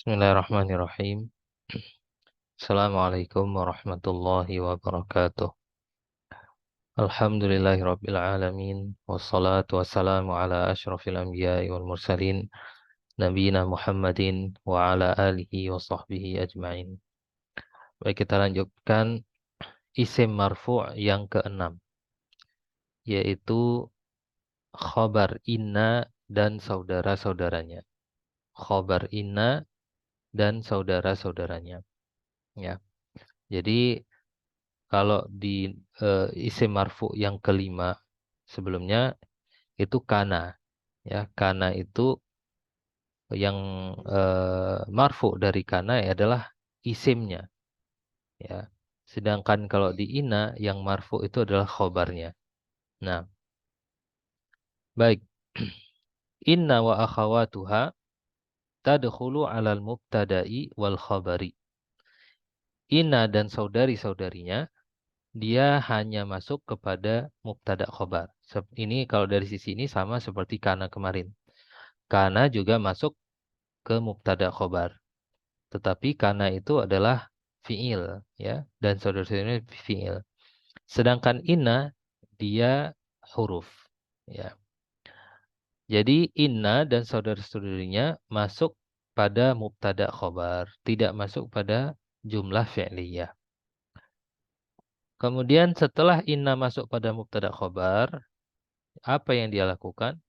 Bismillahirrahmanirrahim. Assalamualaikum warahmatullahi wabarakatuh. Alhamdulillahirabbil alamin wassalatu wassalamu ala asyrafil anbiya'i wal mursalin nabiyina Muhammadin wa ala alihi wa sahbihi ajmain. Baik, kita lanjutkan isim marfu' yang keenam, yaitu khobar inna dan saudara-saudaranya. Khobar inna dan saudara-saudaranya. Ya. Jadi kalau di isim marfu yang kelima sebelumnya itu kana, ya. Kana itu yang marfu dari kana adalah isimnya, ya. Sedangkan kalau di ina yang marfu itu adalah khobarnya. Nah, baik. Inna wa akhawatuha tadkhulu 'alal mubtada'i wal khabari. Inna dan saudari-saudarinya dia hanya masuk kepada mubtada khobar. Ini kalau dari sisi ini sama seperti kana kemarin. Kana juga masuk ke mubtada khobar. Tetapi kana itu adalah fi'il, ya, dan saudara-saudaranya fi'il. Sedangkan inna dia huruf, ya. Jadi inna dan saudara-saudarinya masuk pada mubtada khobar, tidak masuk pada jumlah fi'liyah. Kemudian setelah inna masuk pada mubtada khobar, apa yang dia lakukan?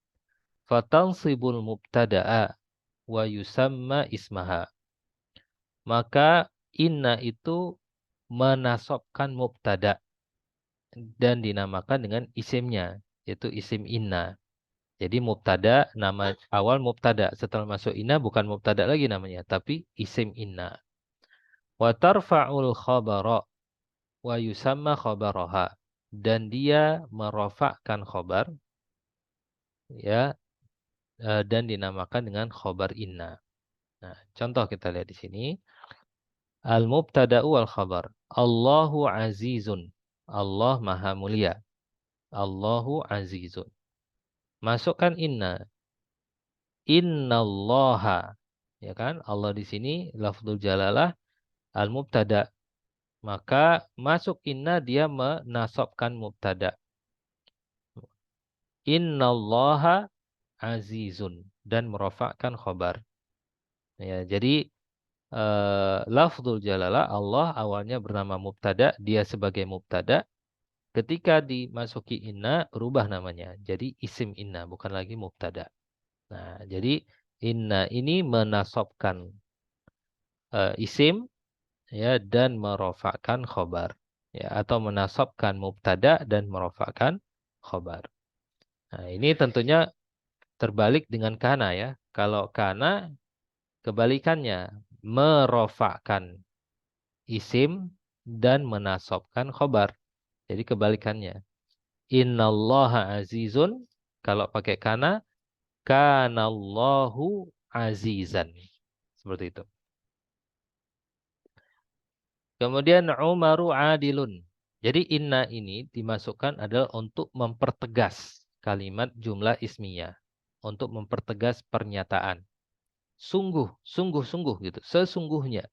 Fatansibul mubtada'a wa yusamma ismaha. Maka inna itu menasobkan mubtada dan dinamakan dengan isimnya, yaitu isim inna. Jadi mubtada, nama awal mubtada, setelah masuk inna bukan mubtada lagi namanya, tapi isim inna. Wa tarfa'ul khabara wa yusamma khabaraha. Dan dia merofakkan khobar, ya, dan dinamakan dengan khobar inna. Nah, contoh kita lihat di sini. Al-mubtada'u wal khabar. Allahu azizun. Allah maha mulia. Allahu azizun. Masukkan inna. Innallaha. Ya kan? Allah di sini lafzul jalalah al-mubtada. Maka masuk inna dia menasabkan mubtada. Innallaha azizun dan merofakkan khabar. Ya, jadi lafzul jalalah Allah awalnya bernama mubtada, dia sebagai mubtada. Ketika dimasuki inna, rubah namanya. Jadi isim inna, bukan lagi mubtada. Nah, jadi inna ini menasabkan isim, ya, dan merofakkan khobar. Ya, atau menasabkan mubtada dan merofakkan khobar. Nah, ini tentunya terbalik dengan kana, ya. Kalau kana, kebalikannya, merofakkan isim dan menasabkan khobar. Jadi kebalikannya. Innallaha azizun. Kalau pakai kana, kanallahu azizan. Seperti itu. Kemudian Umaru adilun. Jadi inna ini dimasukkan adalah untuk mempertegas kalimat jumlah ismiyah. Untuk mempertegas pernyataan. Sungguh, sungguh, sungguh gitu. Sesungguhnya.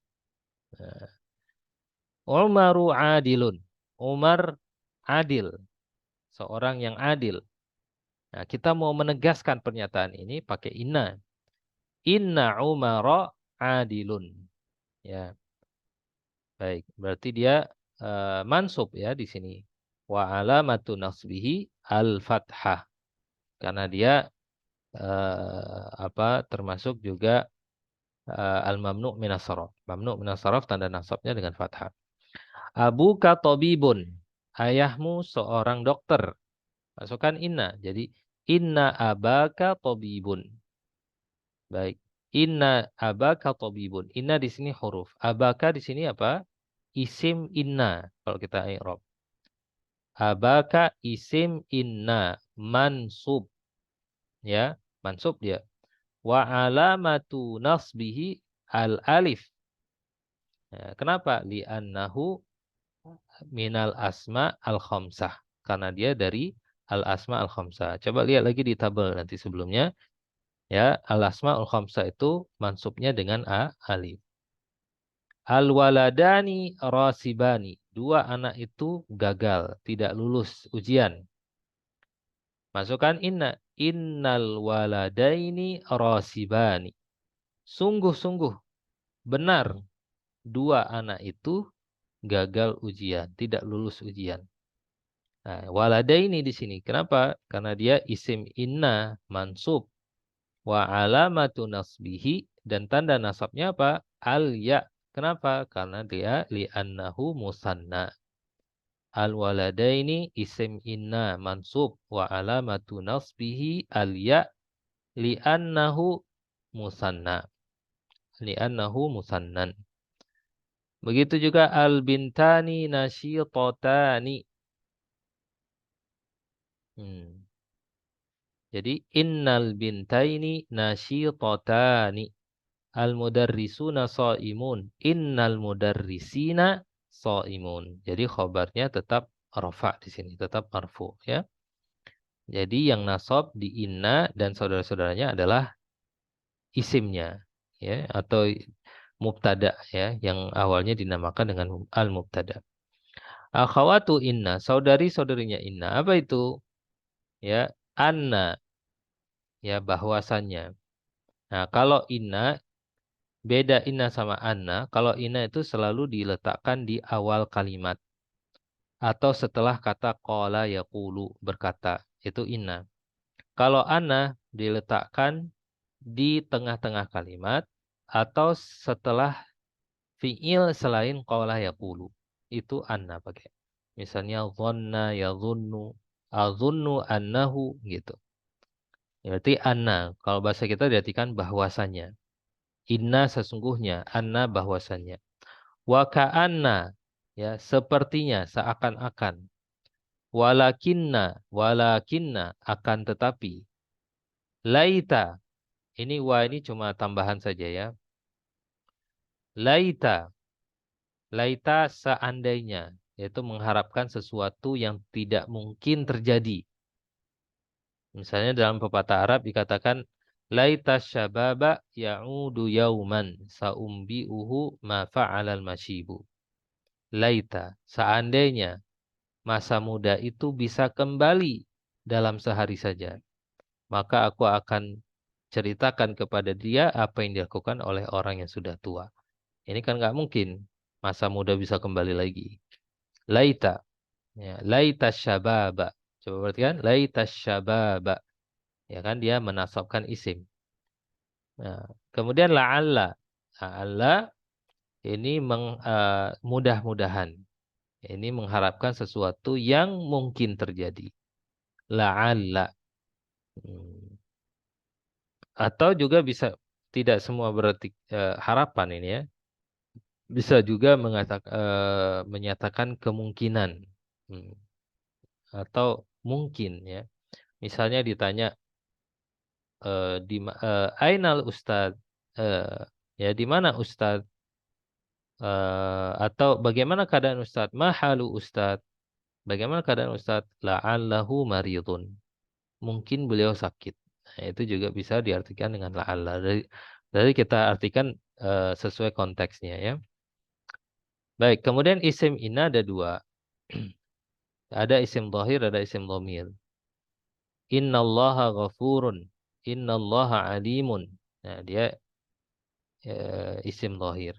Umaru adilun. Umar adil. Seorang yang adil. Nah, kita mau menegaskan pernyataan ini pakai inna. Inna Umara adilun. Ya, baik. Berarti dia mansub ya di sini. Wa alamatu nasbihi al-fathah. Karena dia termasuk juga al-mamnu' minas saraf. Mamnu' minas saraf tanda nasabnya dengan fathah. Abuka tabibun. Ayahmu seorang dokter. Masukkan inna. Jadi inna abaka tabibun. Baik. Inna abaka tabibun. Inna di sini huruf. Abaka di sini apa? Isim inna. Kalau kita i'rab. Abaka isim inna. Mansub. Ya. Mansub dia. Wa alamatu nasbihi al-alif. Ya, kenapa? Li'annahu minal asma al-khamsah. Karena dia dari al-asma al-khamsah. Coba lihat lagi di tabel nanti sebelumnya. Ya, al-asmaul khamsah itu mansubnya dengan alif. Al-waladani rasibani. Dua anak itu gagal, tidak lulus ujian. Masukkan inna. Innal waladaini rasibani. Sungguh-sungguh benar dua anak itu gagal ujian, tidak lulus ujian. Nah, waladaini di sini. Kenapa? Karena dia isim inna mansub. Wa alamatu nasbihi dan tanda nasabnya apa? Al ya. Kenapa? Karena dia li'annahu musanna. Al waladaini isim inna mansub wa alamatu nasbihi al ya li'annahu musanna. Li'annahu musannan. Begitu juga al bintani nasyitatani. Hmm. Jadi innal bintaini nasyitatani. Al-mudarrisuna shaimun. Innal mudarrisina shaimun. Jadi khobarnya tetap rafa di sini, tetap marfu ya. Jadi yang nasab di inna dan saudara-saudaranya adalah isimnya ya atau mubtada ya yang awalnya dinamakan dengan al-mubtada. Akhawatu inna, saudari-saudarinya inna. Apa itu? Ya, anna ya bahwasannya. Nah, kalau inna beda inna sama anna. Kalau inna itu selalu diletakkan di awal kalimat. Atau setelah kata qala yaqulu berkata. Itu inna. Kalau anna diletakkan di tengah-tengah kalimat. Atau setelah fi'il selain qala yaqulu. Itu anna pakai. Misalnya dhanna yadhunnu. Adhunnu annahu gitu. Berarti anna. Kalau bahasa kita diartikan bahwasannya. Inna sesungguhnya. Anna bahwasannya. Wa ka'anna ya sepertinya seakan-akan. Walakinna akan tetapi. Laita ini wa ini cuma tambahan saja ya. Laita seandainya yaitu mengharapkan sesuatu yang tidak mungkin terjadi. Misalnya dalam pepatah Arab dikatakan laita syababa ya'udu yauman saumbi'uhu ma fa'alal masyibu. Laita seandainya masa muda itu bisa kembali dalam sehari saja. Maka aku akan ceritakan kepada dia apa yang dilakukan oleh orang yang sudah tua. Ini kan nggak mungkin masa muda bisa kembali lagi. Laita. Ya, laita syababa. Coba perhatikan. Laita syababa. Ya kan dia menasabkan isim. Nah, kemudian la'alla. La'alla ini mudah-mudahan. Ini mengharapkan sesuatu yang mungkin terjadi. La'alla. Hmm. Atau juga bisa tidak semua berarti harapan ini ya. Bisa juga menyatakan kemungkinan. Hmm. Atau mungkin ya. Misalnya ditanya Ainal Ustad ya di mana Ustad atau bagaimana keadaan Ustad? Mahalu Ustad? Bagaimana keadaan Ustad? La'allahu maridun. Mungkin beliau sakit. Nah, itu juga bisa diartikan dengan la'alla. Dari kita artikan sesuai konteksnya ya. Baik, kemudian isim inna ada dua. Ada isim dhahir, ada isim dhamir. Innallaha ghafurun. Innallaha alimun. Nah, dia isim dhahir.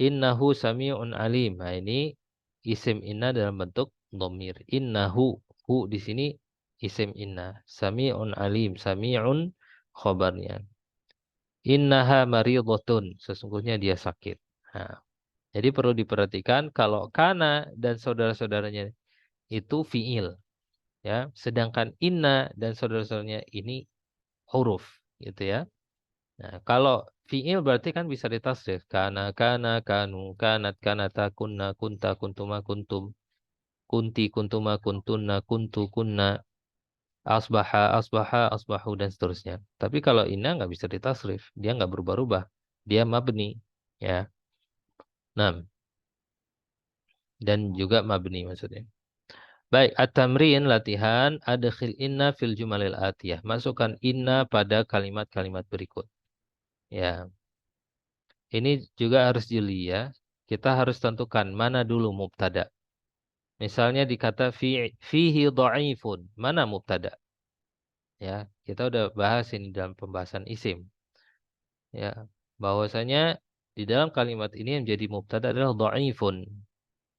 Innahu sami'un alim. Nah, ini isim inna dalam bentuk dhamir. Innahu. Hu di sini isim inna. Sami'un alim. Sami'un khobarnya. Innaha maridhatun. Sesungguhnya dia sakit. Nah, jadi perlu diperhatikan kalau kana dan saudara-saudaranya itu fiil. Ya, sedangkan inna dan saudara-saudaranya ini huruf. Gitu ya. Nah, kalau fiil berarti kan bisa ditasrif. Kana, kanu, kanat, kanata, kunna, kunta, kuntuma, kuntum. Kunti, kuntuma, kuntunna, kuntu, kunna. Asbaha, asbaha, asbahu, dan seterusnya. Tapi kalau inna nggak bisa ditasrif. Dia nggak berubah-ubah. Dia mabni. Ya. Nah, dan juga mabni maksudnya. Baik, at-tamrin latihan adkhil inna fil jumalil atiyah. Masukkan inna pada kalimat-kalimat berikut. Ya. Ini juga harus jeli ya. Kita harus tentukan mana dulu mubtada. Misalnya dikata fihi dha'ifun. Mana mubtada? Ya, kita udah bahas ini dalam pembahasan isim. Ya, bahwasanya di dalam kalimat ini yang jadi mubtada adalah dha'ifun.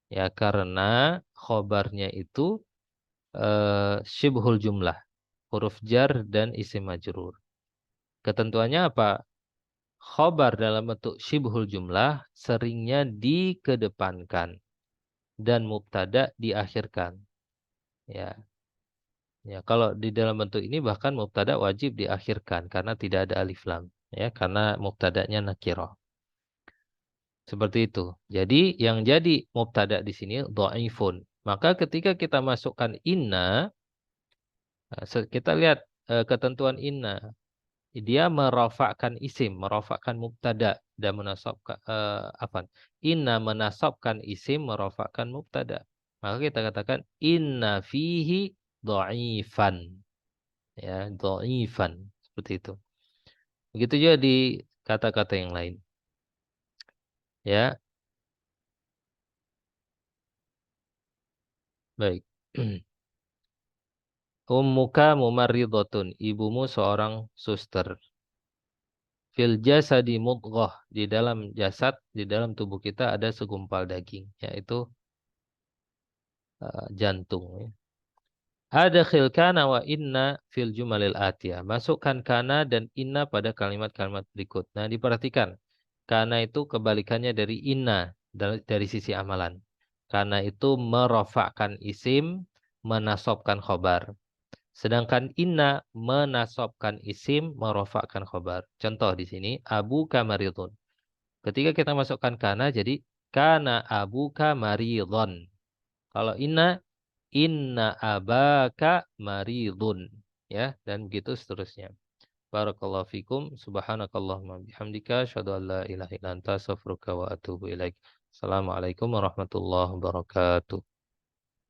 Ya, karena khobarnya itu syibhul jumlah, huruf jar dan isim majrur. Ketentuannya apa? Khobar dalam bentuk syibhul jumlah seringnya dikedepankan dan mubtada diakhirkan. Ya, ya kalau di dalam bentuk ini bahkan mubtada wajib diakhirkan karena tidak ada alif lam. Ya, karena mubtadanya nakirah. Seperti itu. Jadi yang jadi mubtada di sini dhaifun. Maka ketika kita masukkan inna, kita lihat ketentuan inna. Dia merofakkan isim, merofakkan mubtada dan menasabkan inna menasabkan isim, merofakkan mubtada. Maka kita katakan inna fihi dhaifan. Ya, dhaifan. Seperti itu. Begitu juga di kata-kata yang lain. Ya, baik. Ummuka mumarridhatun. Ibumu seorang suster. Fil jasadi mudghah. Di dalam jasad, di dalam tubuh kita ada segumpal daging. Yaitu jantung. Ya. Adkhil kana wa inna fil jumalil atiyah. Masukkan kana dan inna pada kalimat-kalimat berikut. Nah, diperhatikan. Kana itu kebalikannya dari inna dari sisi amalan. Kana itu merofakkan isim, menasobkan khobar. Sedangkan inna menasobkan isim, merofakkan khobar. Contoh di sini, abu kamaridun. Ketika kita masukkan kana, jadi kana abu kamaridun. Kalau inna abaka maridun. Ya, dan begitu seterusnya. Barakallahu fikum. Subhanakallahumma bihamdika. Asyhadu an la ilaha illa anta astaghfiruka wa atubu ilaik. Assalamualaikum warahmatullahi wabarakatuh.